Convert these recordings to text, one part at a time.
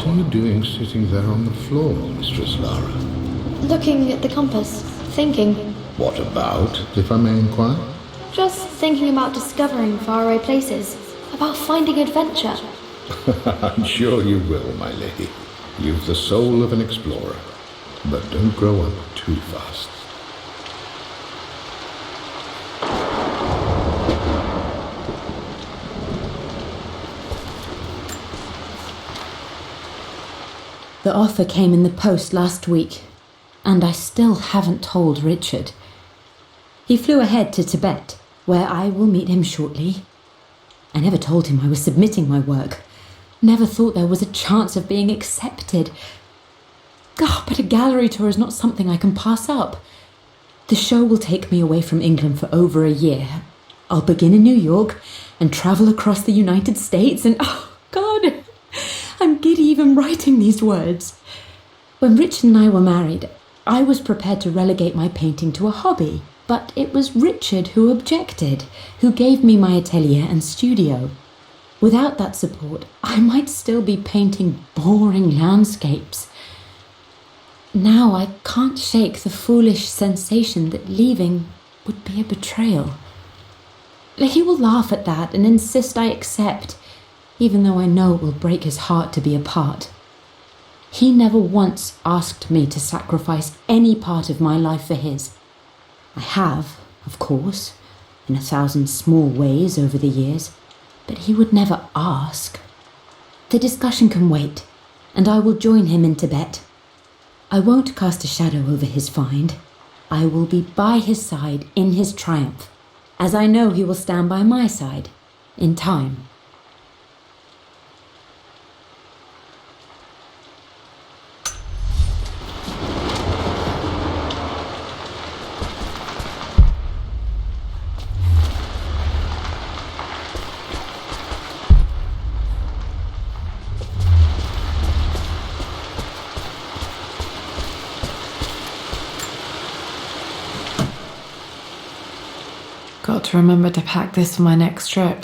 are you doing sitting there on the floor, Mistress Lara? Looking at the compass, thinking. What about, if I may inquire? Just thinking about discovering faraway places, about finding adventure. I'm sure you will, my lady. You've the soul of an explorer. But don't grow up too fast. The offer came in the post last week, and I still haven't told Richard. He flew ahead to Tibet, where I will meet him shortly. I never told him I was submitting my work. Never thought there was a chance of being accepted. But a gallery tour is not something I can pass up. The show will take me away from England for over a year. I'll begin in New York and travel across the United States and, oh God, I'm giddy even writing these words. When Richard and I were married, I was prepared to relegate my painting to a hobby, but it was Richard who objected, who gave me my atelier and studio. Without that support, I might still be painting boring landscapes. Now I can't shake the foolish sensation that leaving would be a betrayal. He will laugh at that and insist I accept, even though I know it will break his heart to be apart. He never once asked me to sacrifice any part of my life for his. I have, of course, in 1,000 small ways over the years, but he would never ask. The discussion can wait, and I will join him in Tibet. I won't cast a shadow over his find. I will be by his side in his triumph, as I know he will stand by my side, in time. Got to remember to pack this for my next trip.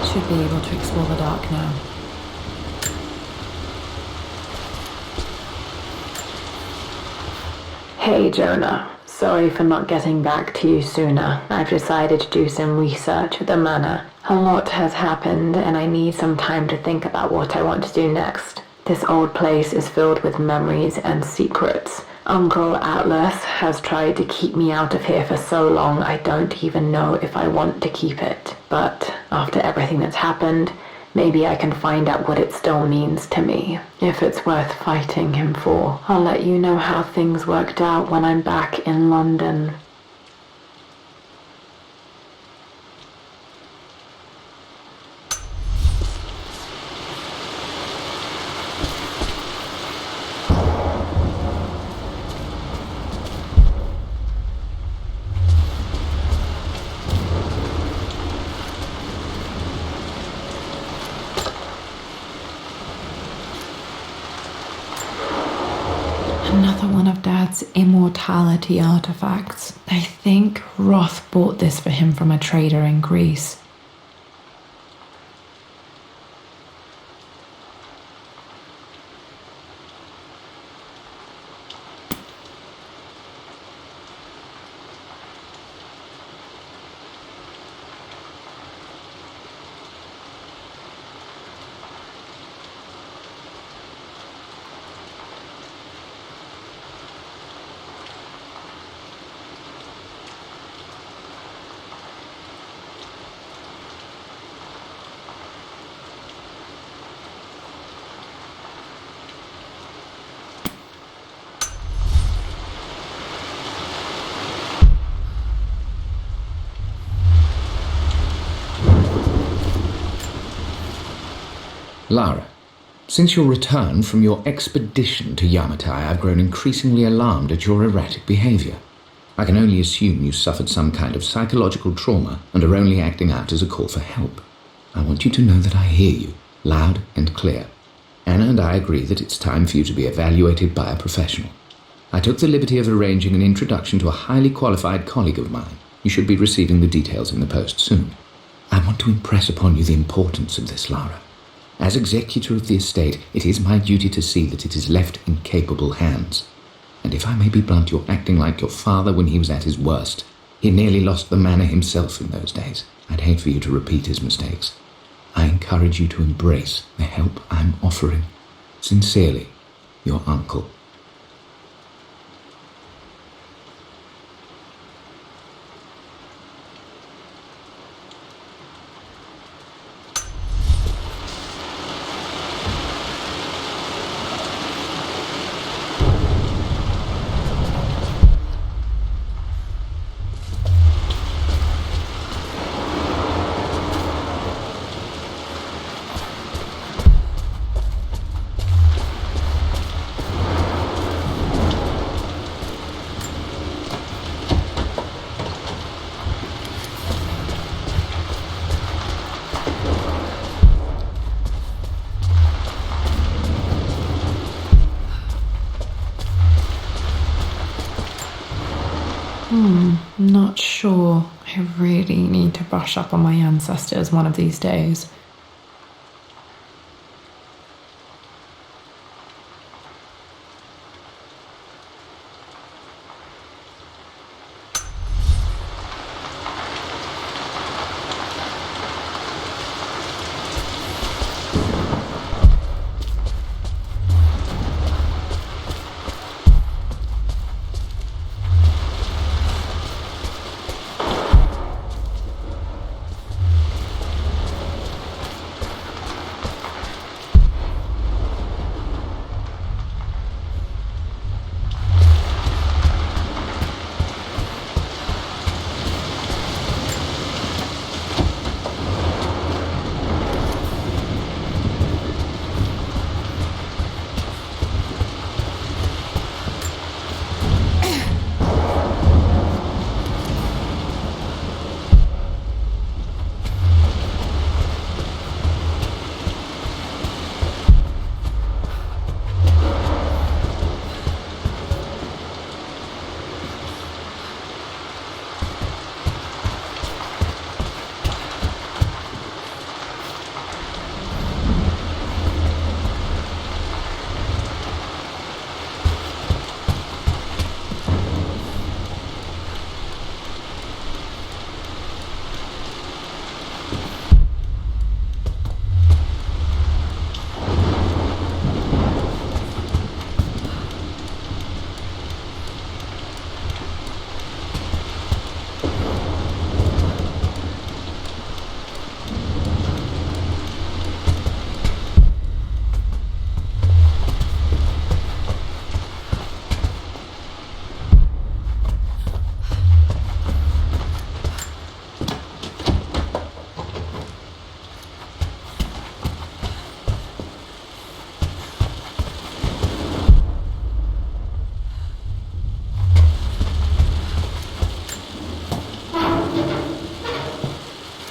Should be able to explore the dark now. Hey Jonah, sorry for not getting back to you sooner. I've decided to do some research at the manor. A lot has happened and I need some time to think about what I want to do next. This old place is filled with memories and secrets. Uncle Atlas has tried to keep me out of here for so long I don't even know if I want to keep it. But after everything that's happened, maybe I can find out what it still means to me. If it's worth fighting him for, I'll let you know how things worked out when I'm back in London. Another one of Dad's immortality artifacts. I think Roth bought this for him from a trader in Greece. Lara, since your return from your expedition to Yamatai, I've grown increasingly alarmed at your erratic behavior. I can only assume you suffered some kind of psychological trauma and are only acting out as a call for help. I want you to know that I hear you Loud and clear. Anna and I agree that it's time for you to be evaluated by a professional. I took the liberty of arranging an introduction to a highly qualified colleague of mine. You should be receiving the details in the post soon. I want to impress upon you the importance of this, Lara. As executor of the estate, it is my duty to see that it is left in capable hands. And if I may be blunt, you're acting like your father when he was at his worst. He nearly lost the manor himself in those days. I'd hate for you to repeat his mistakes. I encourage you to embrace the help I'm offering. Sincerely, your uncle. Not sure. I really need to brush up on my ancestors one of these days.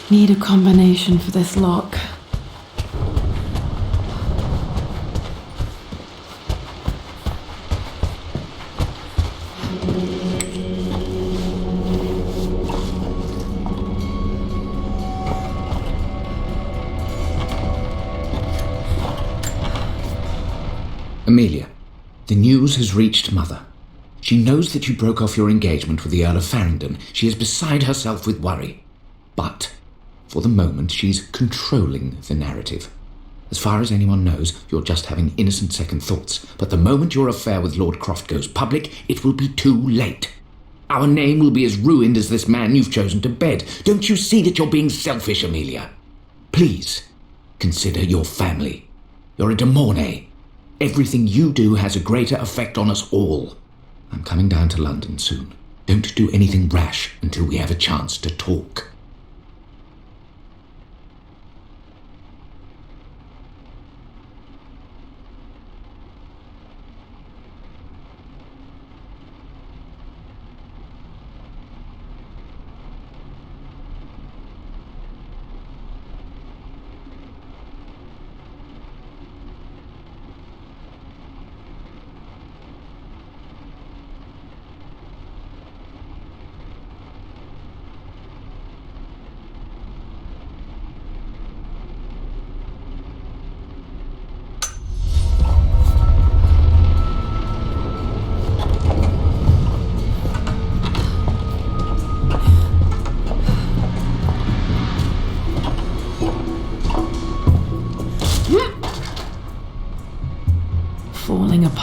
Need a combination for this lock. Amelia, the news has reached Mother. She knows that you broke off your engagement with the Earl of Farringdon. She is beside herself with worry. But, for the moment, she's controlling the narrative. As far as anyone knows, you're just having innocent second thoughts. But the moment your affair with Lord Croft goes public, it will be too late. Our name will be as ruined as this man you've chosen to bed. Don't you see that you're being selfish, Amelia? Please, consider your family. You're a de Mornay. Everything you do has a greater effect on us all. I'm coming down to London soon. Don't do anything rash until we have a chance to talk.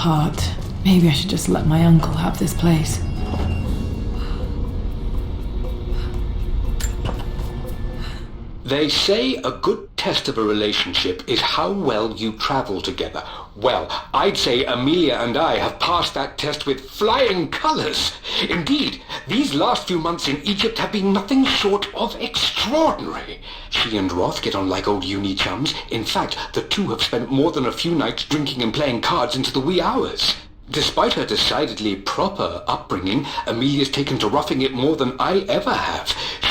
apart. Maybe I should just let my uncle have this place. They say a good test of a relationship is how well you travel together. Well, I'd say Amelia and I have passed that test with flying colours. Indeed, these last few months in Egypt have been nothing short of extraordinary. She and Roth get on like old uni chums. In fact, the two have spent more than a few nights drinking and playing cards into the wee hours. Despite her decidedly proper upbringing, Amelia's taken to roughing it more than I ever have.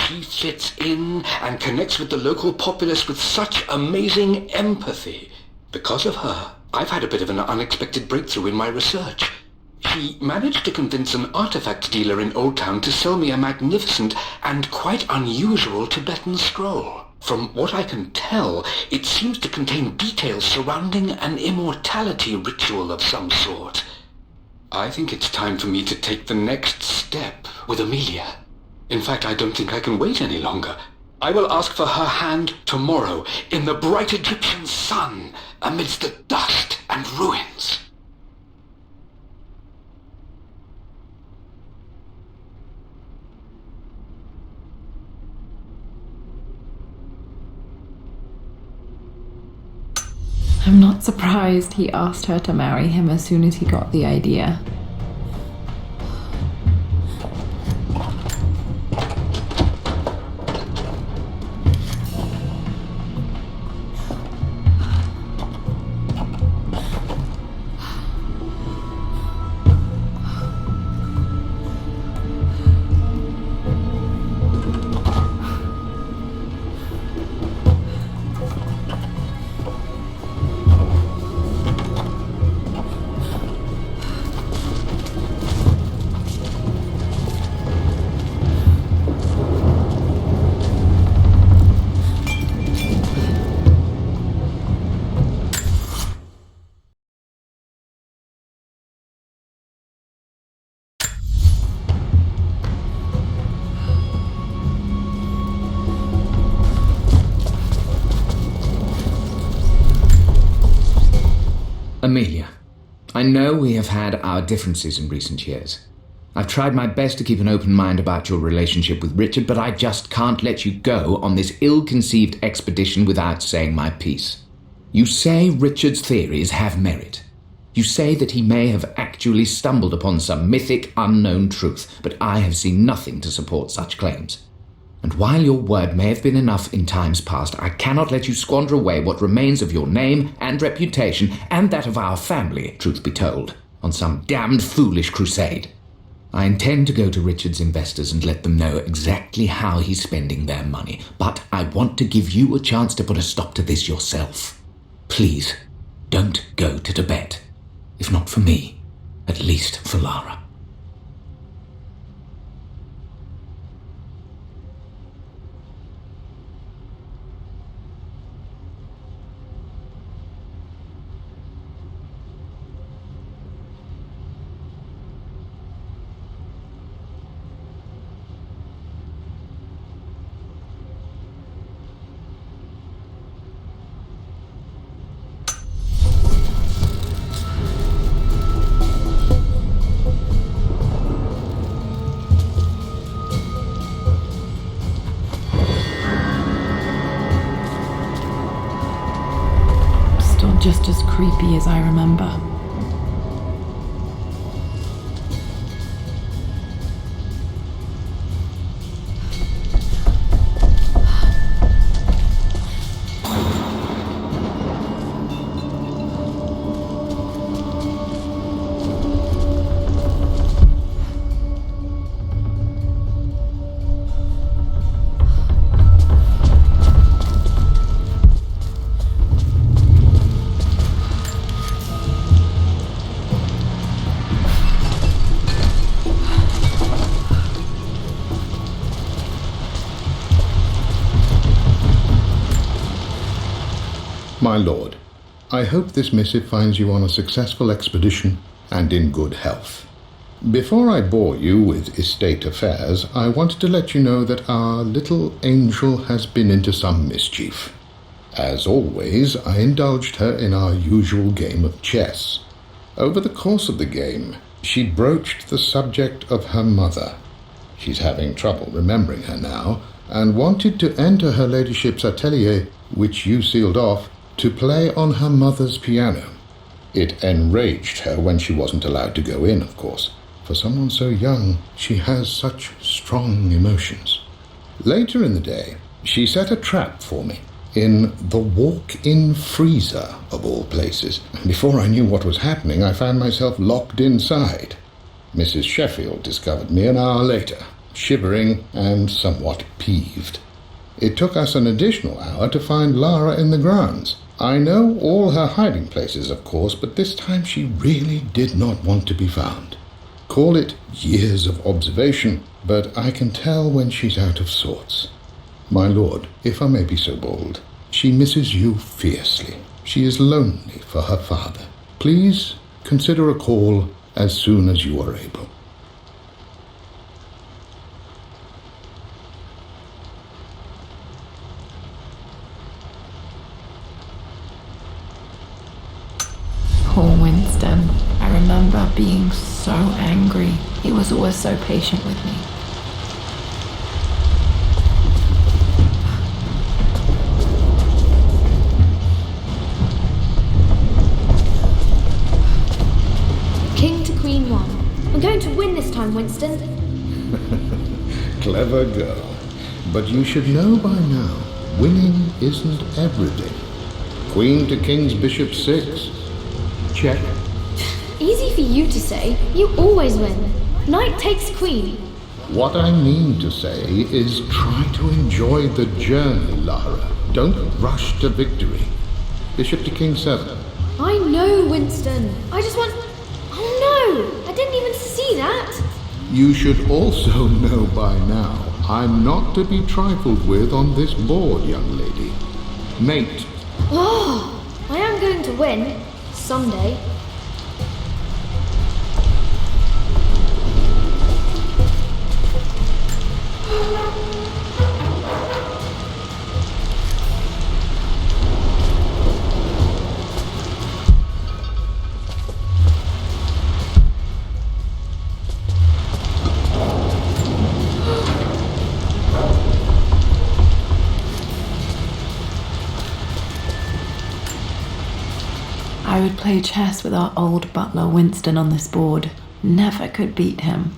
She fits in and connects with the local populace with such amazing empathy. Because of her, I've had a bit of an unexpected breakthrough in my research. She managed to convince an artifact dealer in Old Town to sell me a magnificent and quite unusual Tibetan scroll. From what I can tell, it seems to contain details surrounding an immortality ritual of some sort. I think it's time for me to take the next step with Amelia. In fact, I don't think I can wait any longer. I will ask for her hand tomorrow in the bright Egyptian sun amidst the dust and ruins. I'm not surprised he asked her to marry him as soon as he got the idea. Amelia, I know we have had our differences in recent years. I've tried my best to keep an open mind about your relationship with Richard, but I just can't let you go on this ill-conceived expedition without saying my piece. You say Richard's theories have merit. You say that he may have actually stumbled upon some mythic, unknown truth, but I have seen nothing to support such claims. And while your word may have been enough in times past, I cannot let you squander away what remains of your name and reputation, and that of our family, truth be told, on some damned foolish crusade. I intend to go to Richard's investors and let them know exactly how he's spending their money, but I want to give you a chance to put a stop to this yourself. Please, don't go to Tibet. If not for me, at least for Lara. Just as creepy as I remember. My lord, I hope this missive finds you on a successful expedition and in good health. Before I bore you with estate affairs, I wanted to let you know that our little angel has been into some mischief. As always, I indulged her in our usual game of chess. Over the course of the game, she broached the subject of her mother. She's having trouble remembering her now, and wanted to enter her ladyship's atelier, which you sealed off, to play on her mother's piano. It enraged her when she wasn't allowed to go in, of course. For someone so young, she has such strong emotions. Later in the day, she set a trap for me in the walk-in freezer, of all places, and before I knew what was happening, I found myself locked inside. Mrs. Sheffield discovered me an hour later, shivering and somewhat peeved. It took us an additional hour to find Lara in the grounds. I know all her hiding places, of course, but this time she really did not want to be found. Call it years of observation, but I can tell when she's out of sorts. My lord, if I may be so bold, she misses you fiercely. She is lonely for her father. Please consider a call as soon as you are able. Poor Winston. I remember being so angry. He was always so patient with me. King to Queen 1. I'm going to win this time, Winston. Clever girl. But you should know by now, winning isn't everything. Queen to King's Bishop 6. Check. Easy for you to say. You always win. Knight takes queen. What I mean to say is try to enjoy the journey, Lara. Don't rush to victory. Bishop to King 7. I know, Winston. I just want... Oh no! I didn't even see that. You should also know by now, I'm not to be trifled with on this board, young lady. Mate. Oh, I am going to win. Someday. I would play chess with our old butler Winston on this board. Never could beat him.